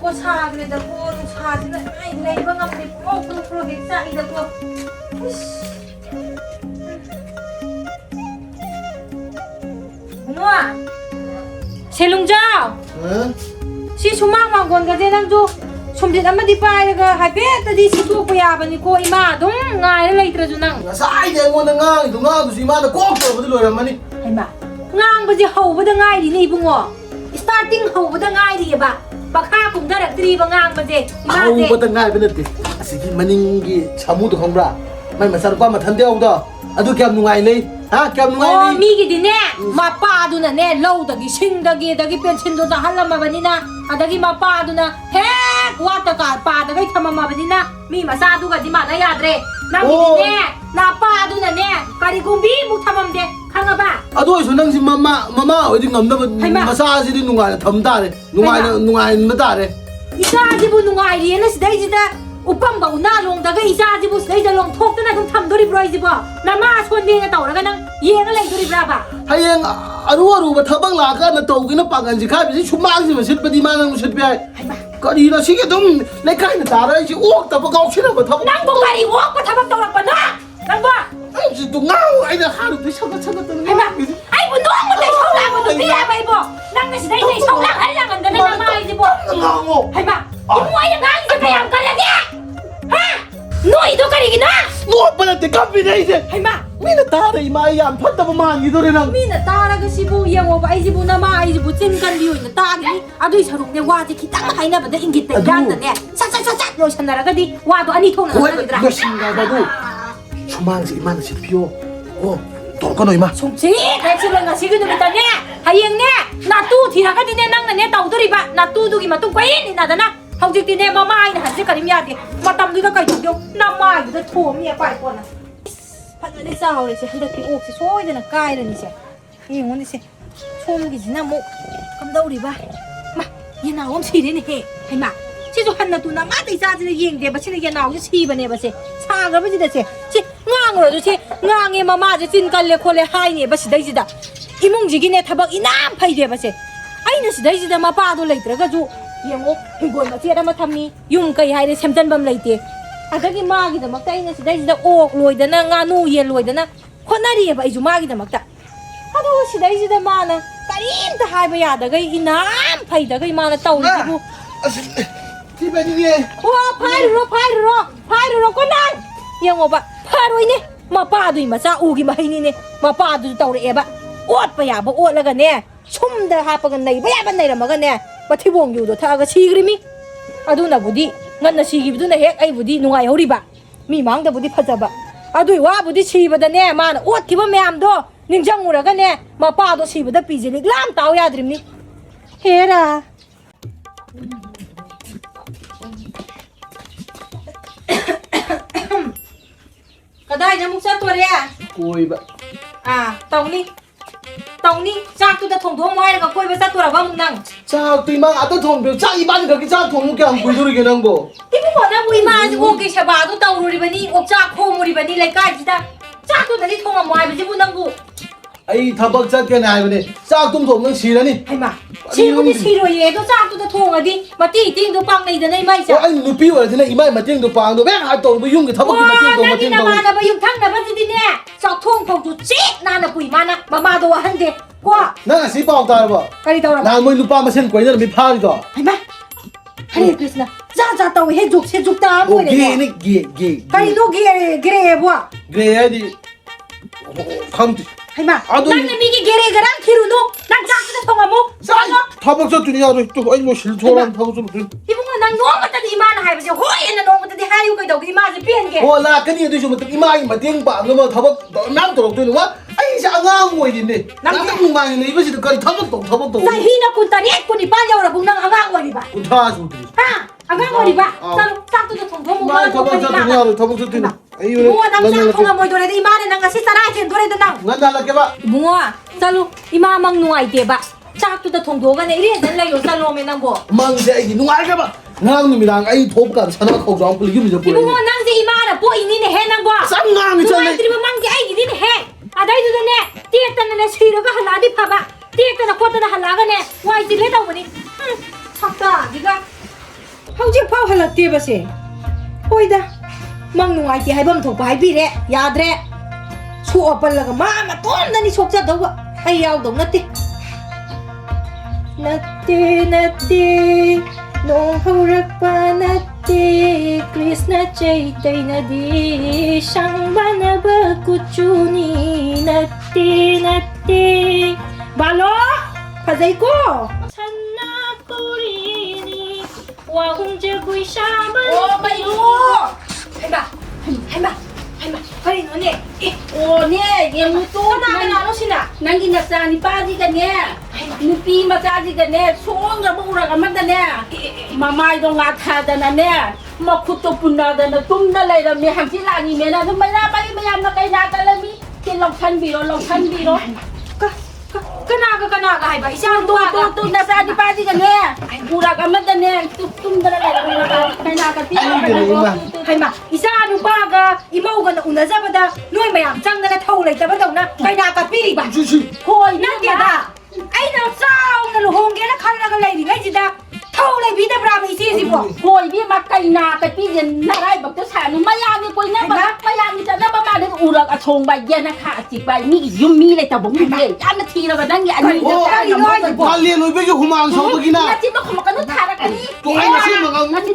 ก็ชาเลยแต่กูชาที่ไหนไงบ้างมันโอ้กูโปรเจกต์ใจแต่กูงัวเชลุงเจ้าชีชุ่มมากมากคนกันเจนั่งจูชมเด็ดอันมาดีไปก็หายเป๊ะแต่ดีสิตัวไปยาบันนี่โคอีมาดงง่ายเลยตระจุนังสายเดี๋ยวมันง่ายตรงง่ายดูสิมาแต่ก็เกิดมาได้เลยมันนี่เห็นปะง่างมันจะเห่ามันจะง่ายดีนี่บุ้งอ๋อ starting เห่ามันจะง่ายดีปะปากข้าผมได้แต่ตรีบางง่างมันจะเห่ามันจะง่ายเป็นนิดสิที่มันยิ่งชามูตัวของเราไม่มาสารพัดมาทันเดียวต่ออะดูแกมนุ่งไงเลยฮะแกมนุ่งไงเลยมีกี่ดีเนี่ยมาป้าดูน่ะเนี่ยเล่าตะกี้ชิงตะกี้เป็นชินตัวจะหันละมาแบบนี้นะอะตะกี้มาป้าดูน่ะเฮ้ว่าตะการป้าตะกี้ทำมาแบบนี้นะมีมาซาดูกันที่มาได้ยาเร่นั่งกี่ดีเนี่ยนาป้าดูน่ะเนี่ยการิกุมบีมุทำมันเด็กข้างละบ้าอะด้วยส่วนนั่งสิมาไอ้ที่งำนั่นมาซาสิที่นุ่งไงทำได้เลยนุ่งไงไม่ได้เลยอีซาจิบุนุ่งไงเรียนนะสิได้จิตาอุปมกับอุณาลงแต่ก็อีซาจิบุสได้จะลงทบตั้งแต่คุณทำด้วยบริจิบุน้ำมาชวนเดียงกันต่อแล้วกันนั่งเยี่ยงอะไรด้วยบราบะให้ยังอรู้ว่าเธอบังลากันนะโตกินน้ำปังกันสิข้าไปที่ชุ่มมากสิมันชิดปฏิมานั่งชิดไปก็ดีนะชิคกี้พายในใกล้ในตาเลยชิอ้วกแต่ประกอบชิดมาทำนั่งบอกอะไรอ้วกมาทำตัวละปนะนั่งบ่ไอ้จิตตรงเงาไอ้เนี่ยข้าดูที่ชอบตัวไอ้บ้าไอ้บุญน้องมันได้ช่องล่างมันตัวเตี้ยไปบ่นั่งในสิได้ในช่องล่างให้ยังกันได้น้ำมาจิบุไอ้บ้ายิ่งไว้ยังไงจะพยายามกันแล้วเนี่ยฮะน้อยตัวกันอีกนะน้อยมันจะกลับไปได้สิไอ้บ้ามีหน้าตาอะไรมายามพัดตะประมาณกี่ตัวเลยนะมีหน้าตาแล้วก็ชิบุยังว่าไอ้จิบุน้ำมาไอ้จิบุจิ้นกันอยู่หน้าตานี่อะด้วยฉลุเนี่ยว่าจะคิดตั้งให้นะบัดนี้อิงกิตแต่ยังแต่เนี่ยชัดโยชันอะไรก็ดีว่าตัวอันนี้ทงนะก็ดีก็ชิงกันดูชุ่มมากสิมันสิพี่โอ้ต่อกันหน่อยมาชุ่มชีแต่ชิบังกับชิกุนมีแต่เนี่ยหายังเนี่ยนาตู้ที่รักกันที่เนี่ยนั่งเนี่ยเต่าตัวริบะนาตู้ดูกี่มาตุ้งไปนี่นาแต่นะเขาจริงๆเนี่ยมาไม่นะหันเจ้ากันนี่ยาดิมาตำดูตะไคร้ถูกยกน้ำไม่จะถ่วงเนี่ยไปก่อนนะพันได้เศร้าเลยสิฮันเดที่อกสิช่วยเดี๋ยวนะใกล้เลยนี่สินี่อย่างนี้สิช่วยกินน้ำมุกกำเดาดิบะมายันเอาอมชีได้เนี่ยให้มาชิจุฮันนาตูน้ำมาติจ้าจะยิงเดี๋ยวบัชเลยยันเอาจะชีบะเนี่ยบัชชากันไม่จิตเสียชิง่างเลยดูชิง่างเงี้ยมาจะจินกันเลยคนเลยให้เนี่ยบัชได้จิตอีมุงจิกิเนี่ยทับอีน้ำไปเดี๋ยวบัชไอ้เนี่ยสิได้จิตมาป้าดูเลยแต่ก็จูยังงหิบวนมาเจี๊ยดมาทำนี่ยุ่งกันให้ได้เช่นกันบำเลยเตี้ยอาจจะกินมากกินแต่มักแต่เนี่ยสิได้จิตโอกรวยเด้อนะงานูเย็นรวยเด้อนะคนน่าดีแบบไอ้จูมากกินแต่มักแต่ถ้าดูสิได้จิตมานะการิมจะหายไปยาแต่ก็อีน้ำไปแต่ก็อีมานะเต่าเลยกูที่เป็นยังไงว้าพายดูก็นั่งยังว่าพายดูนี่มาป้าดูมาซาอูกิมาให้นี่เนี่ยมาป้าดูเต่าเลยบะอวดไปยาบ่อวดแล้วกันเนี่ยชุ่มเดือดหาปกันไหนไม่ยาบันไหนละมากันเนี่ยมาที่วงอยู่ตัวท่าก็ชีกริมิอะดูนะบุดีงั้นนะชีกิบุดีนะเฮกไอ้บุดีนุ่งไอ้เขาดิบะมีมังแต่บุดีพัฒบะอะดูว่าบุดีชีบัดเนี่ยมานะอวดคิดว่าแม่อมดูนิ่งจังงูแล้วกันเนี่ยมาป้าดูชีบัดปีเจลิกล้ามเต่ายาดริมนี่เฮร่าก็ได้นะมุกซะตัวเดียกุยบะตรงนี้จากตัวจะถงท้องไว้แล้วก็กุยไปซะตัวละว่ามึงนั่งจากตีมังอาจจะถงเดียวจากอีบ้านก็กินจากถงมุกยังกุยดูดิกันนังบ่ที่พวกนั้นบุยมาจะโอเคใช่ป่ะตัวเต่าดูดิบันนี่อกจากโคมูดิบันนี่เลยใกล้จีน่าจากตัวนั้นที่ถงมาไว้ไปจะพูดนั่งกูไอ้ทับบักจัดแค่ไหนวะเนี่ยจากตุ้มถงนั่งชีแล้วนี่ให้มาชีมันจะชีรวยเย่ตัวจากตัวจะถงอะดิมาตีติ้งตัวปังในเดือนในไม่ใช่ไอ้หนูพี่ว่าที่ไหนอีไม่มาติ้งตัวปังตัวแม่หายตัวไปยุ่งกับทับบักมาติ้งตัวมาติ้งตัวนั่นนี่นะมายุ่งทั้งนั้นมันจะดิเนี่ยจอกทงของจุดชีนานนะปุยมานะมาตัวหันเด็กกว่านั่นสิเปล่าตายบ่ใครตัวละนางไม่รู้ป้ามาเส้นก๋วยนั่นมีผ้าดีกว่าให้มาให้คริสนะจ้าตัวเฮจุกตาปุยเนี่ยเกย์นี่เกย์ใครตัวเกย์บ่เกย์ดิคำให้มานั่นมีกี่เกย์กันนั่งคิรุนุนั่งจากจะทงอะมุกใช่ทับบักจัดตัวนี้อะไรตัวไอ้โมชิลโชรันทับบักจัดตัวที่พวกมันนั่งน้องมันจะดีมาหายไปเสียโอ้ยนั่งน้องมันจะดีหายอยู่กับดอกอีมาจะเปลี่ยนแกโอ้ลากันนี่ดูชมมันอีมาอีมาเตียงปากแล้วมาทับบักน้ำตกตัวนึงว่าไอ้ช่างงามมวยดิเนี่ยนั่งตั้งมุมมาอย่างนี้ไม่ใช่ตัวการทับบักตกใส่ฮีนะคุณตาเนี่ยคุณอีป้าเยาว์ละคุณนั่งอ่างมวยดิบ้าคุณท่าสุดฮะอ่างมวยดิบ้าจากตัวจะถงท้องมุมมาทับบักจัดตัวนี้อะไรทับบักจัดตัวนี้บัวนั่งจากทงมวยตัวไหนอีมาเนี่ยนั่งกับสิสาระเช่นตัวไหนตัวนั่งงั้นนั่นละแกบ้าบัวสรุปอีมามังหน่วยเดียบะจากตัวจะถงตัวกันเนี่ยเรียนนั่นเลยอยู่สรุปไม่นั่งบัวมังเสียอีนุ่งไอ้แกบ้านั่งนี่มีนางไอ้ทบกันฉันว่าเขาร้องเพลงยุ่งจะพูดบัวนั่งสิอีมาเนี่ยพวกอีนี่เนี่ยเฮนั่งบัวสั่งงานนี่ฉันเลยที่มังที่ไอ้อีนี่เนี่ยเฮอะไรตัวเนี่ยเตี้ยตันเนี่ยชีแล้วก็หันหลังที่พับะเตี้ยตันคนตันหันหลังกันเนี่ยว่าไอ้สิเล่นเอาวันนี้ชักตาดิกะ ꯍꯧꯖꯤꯛ ꯐꯥꯎ ꯍꯜꯂꯛꯇꯦꯕꯁꯦ ꯍꯣꯏꯗ ꯃꯪ ꯅꯨꯡꯉꯥꯏꯇꯦ ꯍꯥꯏꯐꯝ ꯊꯣꯛꯄ ꯍꯥꯏꯕꯤꯔꯦ ꯌꯥꯗ꯭ꯔꯦ ꯁꯣꯛꯑ ꯄꯜꯂꯒ ꯃꯥ ꯃꯇꯣꯝꯗꯅꯤ ꯁꯣꯛꯆꯗꯧꯕ ꯑꯩ ꯌꯥꯎꯗꯧ ꯅꯠꯇꯦ ꯅꯠꯇꯦ ꯅꯠꯇꯦ ꯅꯣꯡ ꯍꯧꯔꯛꯄ ꯅꯠꯇꯦ ꯀ꯭ꯔꯤꯁꯅ ꯆꯩꯇꯩꯅꯗꯤ ꯁꯪꯕꯥꯅꯕ ꯀꯨꯆꯨꯅꯤ ꯅꯠꯇꯦ ꯅꯠꯇꯦ ꯕꯥꯂꯣ ꯐꯖꯩꯀꯣ ꯁꯅꯥꯄꯨꯔꯤꯅꯤ ꯋꯥꯍꯨꯝ ꯖꯒꯣꯏ ꯁꯥꯕ ꯑꯣ ꯃꯩꯔꯨ ꯍꯩꯃꯥ ꯀꯔꯤꯅꯣꯅꯦ ꯑꯣꯅꯦ ꯌꯦꯡꯉꯨꯇꯣ ꯀꯅꯥꯅꯣ ꯁꯤꯅ ꯅꯪꯒꯤ ꯅꯆꯥ ꯅꯤꯄꯥꯁꯤꯒꯅꯦ ꯅꯨꯄꯤ ꯃꯆꯥꯁꯤꯒꯅꯦ ꯁꯣꯡꯈ꯭ꯔꯕ ꯎꯔꯛ ꯑꯃꯗꯅꯦ ꯃꯃꯥꯏꯗꯣ ꯉꯥꯊꯗꯅꯅꯦ ꯃꯈꯨꯠꯇꯣ ꯄꯨꯟꯅꯗꯅ ꯇꯨꯝꯅ ꯂꯩꯔꯝꯃꯦ ꯍꯪꯆꯤꯠ ꯂꯥꯡꯉꯤꯃꯦꯅ ꯑꯗꯨꯝ ꯃꯩꯔꯥꯕꯒꯤ ꯃꯌꯥꯝꯅ ꯀꯩꯅꯥ ꯀꯜꯂꯝꯃꯤ ꯁꯤ ꯂꯧꯁꯟꯕꯤꯔꯣ ꯀꯅꯥꯒ ꯍꯥꯏꯕ ꯏꯆꯥ ꯇꯨ ꯅꯆꯥ ꯅꯤꯄꯥꯁꯤꯒꯅꯦ ꯎꯔꯛ ꯑꯃꯗꯅꯦ ꯇꯨꯝꯗꯅ ꯂꯩꯔꯝꯃꯦ ꯀꯩꯅꯥ ꯀꯠꯄꯤꯔꯣ ꯍꯩꯃꯥ ꯏꯆꯥ ꯅꯨꯄꯥꯒ ꯏꯃꯧꯒꯅ ꯎꯅꯖꯕꯗ ꯅꯣꯏ ꯃꯌꯥꯝ ꯆꯪꯗꯅ ꯊꯧ ꯂꯩꯇꯕꯗꯧꯅ ꯀꯩꯅꯥ ꯀꯠꯄꯤꯔꯤꯕ ꯍꯣꯏ ꯅꯠꯇꯦꯗ ꯑꯩꯅ ꯆꯥꯎꯅ ꯂꯨꯍꯣꯡꯒꯦꯅ ꯈꯜꯂꯒ ꯂꯩꯔꯤꯉꯩꯁꯤda ꯊꯧ ꯂꯩꯕꯤꯗꯕ꯭ꯔꯥꯕ ꯏꯆꯦꯁꯤꯕꯣ ꯍꯣꯏ ꯏꯕꯦꯝꯃ ꯀꯩꯅꯥ ꯀꯠꯄꯤꯁꯦ ꯅꯔꯥꯏꯕꯛꯇ ꯁꯥꯅꯨ ꯃꯌꯥꯝꯒꯤ ꯀꯣꯏꯅꯕ ꯃꯌꯥꯝꯒꯤ ꯆꯠꯅꯕ ꯃꯥꯜꯂꯦ ꯎꯔꯛ ꯑꯁꯣꯡꯕ ꯌꯦꯅꯈꯥ ꯑꯆꯤꯛꯄ ꯃꯤꯒꯤ ꯌꯨꯝ ꯃꯤ ꯂꯩꯇꯕ ꯃꯤꯁꯦ ꯌꯥꯝꯅ ꯊꯤꯔꯕ ꯅꯪꯒꯤ ꯑꯅꯤꯗ ꯀꯥꯂꯦꯟ ꯑꯣꯏꯕꯒꯤ ꯍꯨꯃꯥꯡ ꯁꯧꯕꯒꯤꯅ ꯅꯆꯤꯟꯗꯣ ꯈꯨꯝꯃꯛꯀꯅꯨ ꯊꯥꯔꯛꯀꯅꯤ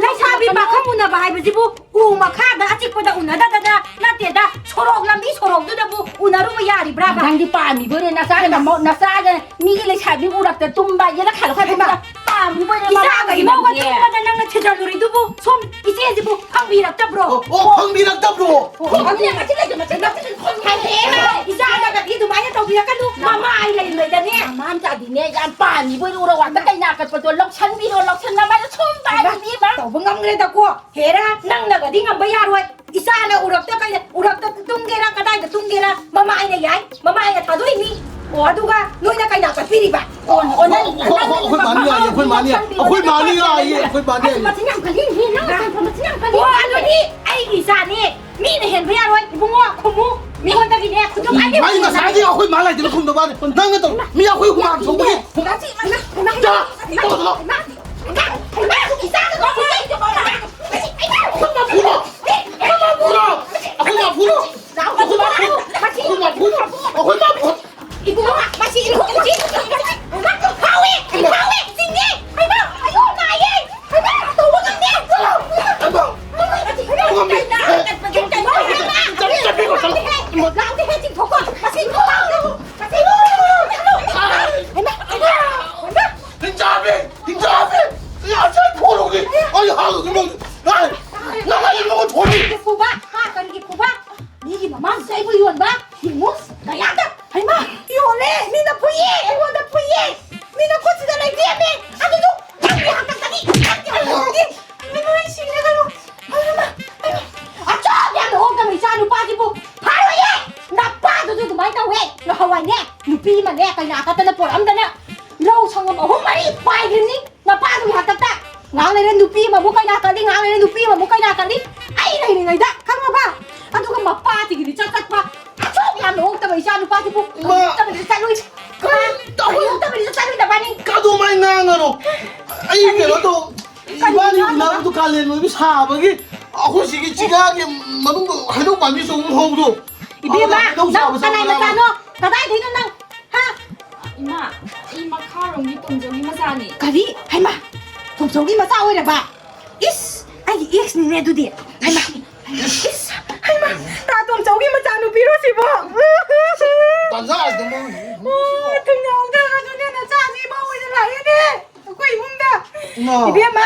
ꯂꯩꯁꯥꯕꯤ ꯄꯥꯈꯪ ꯎꯅꯕ ꯍꯥꯏꯕꯁꯤꯕꯨ ꯎ ꯃꯈꯥꯗ ꯑꯆꯤꯛꯄꯗ ꯎꯅꯗꯗꯅ ꯅꯠꯇꯦꯗ ꯁꯣꯔꯣꯛ ꯂꯝꯕꯤ ꯁꯣꯔꯣꯛꯇꯨꯗꯕꯨ ꯎꯅꯔꯨꯕ ꯌꯥꯔꯤꯕ꯭ꯔꯥꯕ ꯅꯪꯗꯤ ꯄꯥꯝꯃꯤꯕꯣꯏꯔꯦ ꯅꯆꯥꯒ ꯃꯤꯒꯤ ꯂꯩꯁꯥꯕꯤ ꯎꯔꯛꯇ ꯇꯨꯝꯕ ꯌꯦꯅꯈꯥ ꯄꯥꯝꯃꯤꯕꯣꯏꯔꯦ 이사가 이모가 뚱마다 낭나 제자들이 두부 손 이제지부 황비락답로 황비락답로 언니야 같이 가자 이사가 이도 많이 더 비락가도 마마 아이라 이러다네 마음자디네 야 ป้า미보이 오러 왔다 까이나 아까부터 럭찬비로 럭찬나마저 처음 봐야지 막 더분감 그래다고 해라 낭나가 딩한 바야로이 이사나 우럭다 까이 우럭다 뚱게라 까다이다 뚱게라 마마 아이나 야이 마마 아이나 다도 이미 어두가 너희나 까이 나가 피리바 akhoi mania ye akhoi mania 마치냥 걸리니 나 마치냥 걸리 와 아니 아이기 이사니 미네 헨 바야로이 이봉어 고무 미혼다기네 그좀 아니 mai mà sáng chứ akhoi malai thì nó không được ba nang cái mi akhoi humang sông cái 같이 만나 이사가 너무 좀 봐라 이거 맛이 이거 뭐지? 하위 싱기 아이고 나예 아이고 너무 좋네 나한테 해진 보고 맛이 이거 Hinjabi ya sai pologi ai ha cái mong 나가 이거 돈이 보봐 하가리기 보봐 니기 마마 세이브 이원 봐 이모스 나야다 할마 이원래 미나 포예 이원다 포예 미나 코치다 나 위에메 아주도 장기 학각다니 미나 시내가로 할마 아저 내가 오가면 이사는 빠지고 바로 예 나빠도 좀 많이 나왜 너 하와이네 누피만 내 그냥 아까는 보람다나 lâu xong rồi bảo hôm nay bài cái gì mà ba tôi học tập ta ngang này lên nupi mà mua cây nào cả đi ngang này lên nupi mà mua cây nào cả đi ai này này đó không mà ba anh tôi mà ba thì cái chắc ba chốt nhà nó ta bây giờ nó ba thì phụ ta bây giờ chạy lui ta bây giờ chạy lui ta ba đi 까도 많이 나가노 이게 너도 이반이 나도 갈래 너 사박이 아고시기 지가게 마동도 해도 많이 좀 하고도 이 비마 너 anh này mà sao nó ta đây thì nó năng ha 이마, 이마 카롱이 동정이 마사니. 가리 할마 동성이 마 싸워라 봐 이스 아이 이스 니네 두디 할마 이스 할마 나 동성이 마 짜누 비로시보 반사하지 뭐 등나오다가 눈에는 짜지 마오이는 라이네 거의 문다 이비마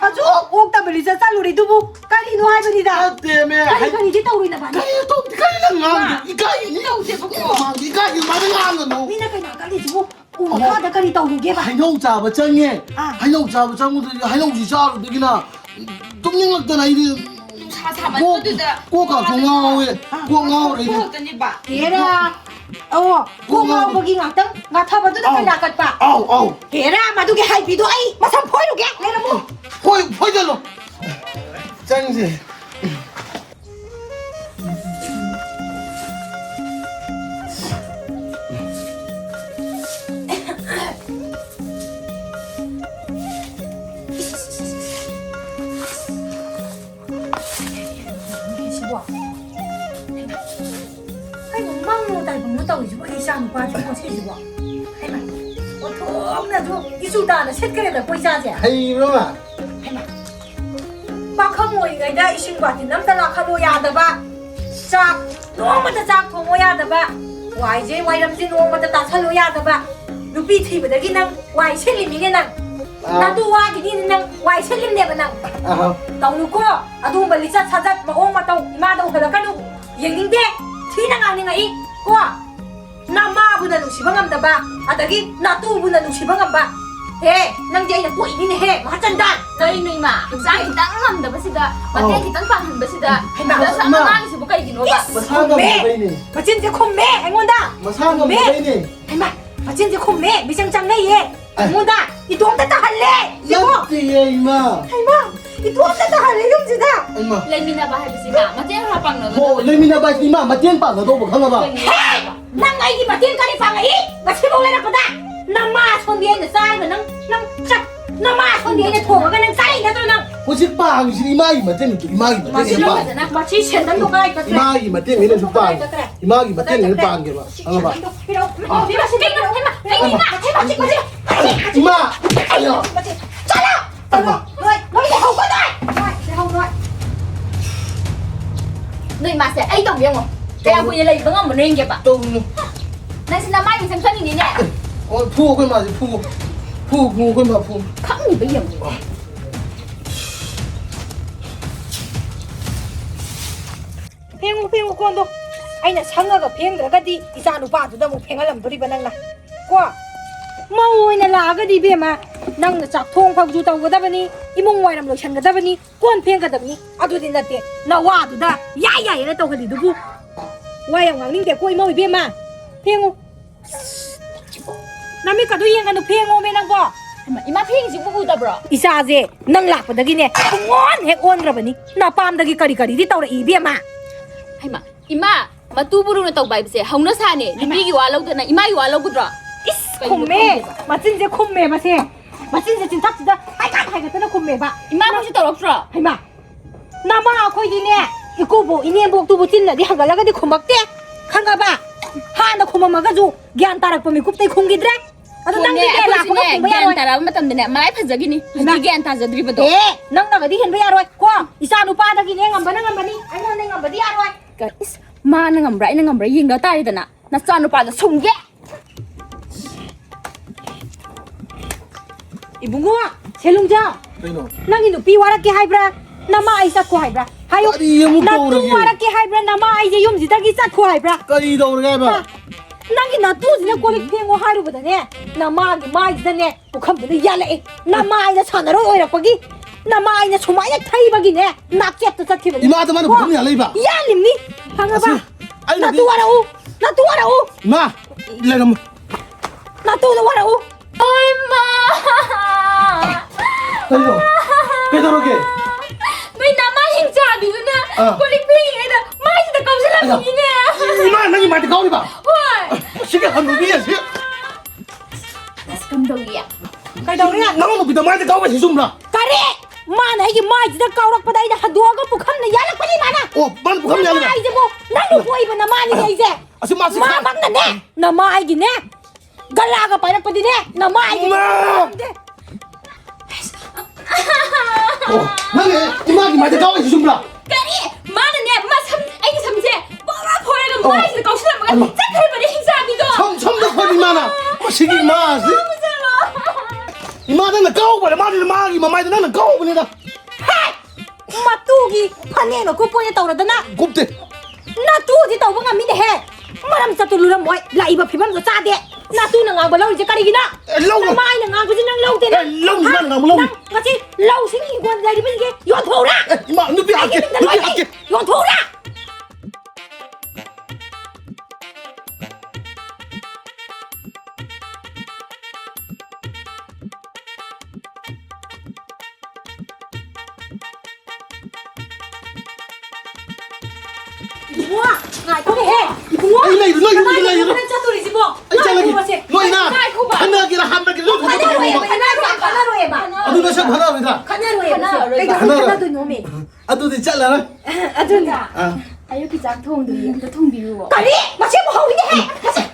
아주 옥다 벌리자 쌀로리 두부 까리노 할머니다 때문에 까리가 이제 떠오르나 봐 또 까리는 이까이 말을 하는 너 미나 까리 까리지 뭐 오마카다 까리 떠오르게 봐 한용 잡아 짱해 한용 잡아 짱도 한용 지자로 되기나 똥냥락다나 이리 꼬가 공아오에 꼬아오래 어떤지 봐. 얘라 꼬마오 보기 ꯉꯥꯛꯇꯪ ꯉꯥꯊꯕꯗꯨꯗ ꯀꯩ ꯂꯥꯛꯀꯠꯄ 아우 ꯍꯦꯔꯥ ꯃꯗꯨꯒꯤ ꯍꯥꯏꯕꯤꯗꯣ ꯑꯩ ꯃꯁꯝ ꯐꯣꯏꯔꯨꯒꯦ ꯂꯩꯔꯝꯃꯨ 포이절로 짱지 tꯧ지고 이사 누가 좀 보세요. 해마. 어통나도 이수다는 색깔에다 보이자지. 하이로마. 해마. 박하모이가 이신과티 남다 라카모야다바. 짝 너무도 짝 통모야다바. 와이제 와이람지 너무도 따살로야다바. 누비 티브다기 낭 와이 셀림이게 낭. 나도 와기니 낭 와이 셀림네바 낭. taunuko adu balisa sajat maong matau imada uhalakanu yengingde thina ngani ngai ko nama buna nusibangam daba adagi natu buna nusibangam ba he nang jai na poi ni he ma chandan Noi noi ma, exam kitang ngam da basida, mate kitang pahan basida. Da sa nang si bukai gino ba. Masaga mabay machin je khomme engonda Masaga mabay ni. ai ma machin je khomme bisang chang nei ye engonda idom ta halle yego Yati ma. ai ma idom ta halle yum jida Ay ma. Lemina ba habisida, mate harapang no. Ho, lemina ba ni ma matien pa na do ba khanga ba. nang ai gi matin kani pa ngai ngasi mo le na pada nama son dia na sai na nang chak nama son dia na thong ga nang sai na to nang Ko si pa ang si ma gi matien ki ma gi matien pa. ma chi chen dan do ga ka Ma gi matien ni su pa. Ma gi matien ni pa ang ba. Anga ba. pero di ba si ding na ai ma Ma. Ayo. chala rồi nói để hậu có đây rồi để hậu rồi Noi ma se ai tong biang mo. Kaya punya lagi bangam mo ning ba. Tong. Nang sina mai bisang chani ni ne. O pu ko ma pu. Pu ko ma pu. Khang ni ba yang. 팽우 건도 아이나 상어가 팽들어가디 이사 누파도다 뭐 팽알람 도리바 낭나 과 마오이나 라가디 베마 낭나 짝통 파주 타고다바니 이몽 와이람 로션가다바니 꼰 팽가다바니 아두디 나테 나 와두다 야야이나 또가디 두부 와양 왕닝데 꼬이 모이 베마 팽우 남이 가도 이행가도 팽우 메낭고 Ima phing ji bu da bro. 이사제 낭 라빠다기네 옹원 핵 온그라바니 나 빰다기 까리까리 따오라 이베마 Haima, ima matu buru na tau bai bse. Hauna sa ne, libi gi walau da na ima gi walau gudra. 이스 콤메 마친제 콤메 마세 마친제 진탁지다 하이가 뜨나 콤메 봐 Ima mo si tawak tra. 하이마 나마 아코이디네 이코보 이니엠복두부 찐나디 한갈라가디 고막대 한가봐 하나 고마마가지고 gian 따락범이 굽대 공기드래 아도 낭디 라고 ne gian tara matam de ne mai phajagi ni. Ni gian ta jadri ba do. 에 낭나가디 헨베 야로이 코 이사누 빠다기네 ngamba니 아이노네 ngam바디 야로이 Guys, ma na ngam rai ying da tari da na. Na sa no pa da sung ge. 이붕어 셀룽자 Kino. 낭이 누피 와라게 하이브라 나마 아이사 코 하이브라 하요 아니, 얘 못 나또 떠오르게. 와라게 하이브라 나마 아이제 용지다기 싸코 하이브라 Kari do ga ba. 낭이 나또지네 꼬리 팽고 하이루보다네 나마기 마이지다네 부컴들이 야래 나마 아이나 산으로 오이라빠기 나마 아이나 소마야 타이바기네 낙제도 자티바기 Ima ta ma bu kham ya lai ba. 야림니 방아봐 아니, 나또 와라오 나또 와라오 Ma. Le ram. 나또 와라오 Oi ma. Kino. Ke do ge. Noi na ma hing cha bi na. Ko li phing ai da mai si da kau sala ni ne. Ma na ni ma ta ka ni ba. Oi. Si ke han bi ya si. Kam dong ya. 가이다오리야 Na mo bi da ma ta ka ba si sum la. 까리 마나 이게 마이지다 까우락보다 이제 하도가 부컴나 야락빠니 마나 O ban bu kham ya lai ba. 이제 뭐 나도 보이면 나 많이 이제 Asi ma si. 마 막나네 나 마이기네 갈라가 빠락빠디네 나 마이기 Ma. O na ni ima ki ma ta ka ba si sum la. Kari ma na ne ma sam ai ni sam je. Ba ba phoi ga mai si da kau sala ma. Cha khar ba ni hing sa bi do. Chom da ko ni ma na. Ma si ki ma si. Ima ta na ka ba ma ni ma gi ma mai ta na ka ba ni da. 마뚜기 파네노 쿠폰에 떠오르더나 Gup te. 나뚜지 떠보가 미네 해 마람 사투루라 뭐이 라이바 피밤도 싸대 나뚜는 아 벌로 이제 까리기나 Lâu rồi. 마이는 아 그지 낭 lâu 되나 Lâu rồi, nang lâu. 같이 lâu 생긴 건 라이브 이게 연토라 Ima nu bi ake. Nu bi ake. 연토라 이붕아 아 거기 해 이붕아 Ai lai noi lai lai. 짜투리지 뭐 Ai cha lagi. Noi na. Khana ki ra ham na ki lo. 카나로 해 카나로 해봐 Adu na sam hana ba da. 카나로 해봐 카나로. 카나도 놈이 Adu di cha la na. 아둔다 Ah. 아유기 짝 통들이 또 통비우어. 까리 마치 뭐 하고 있네.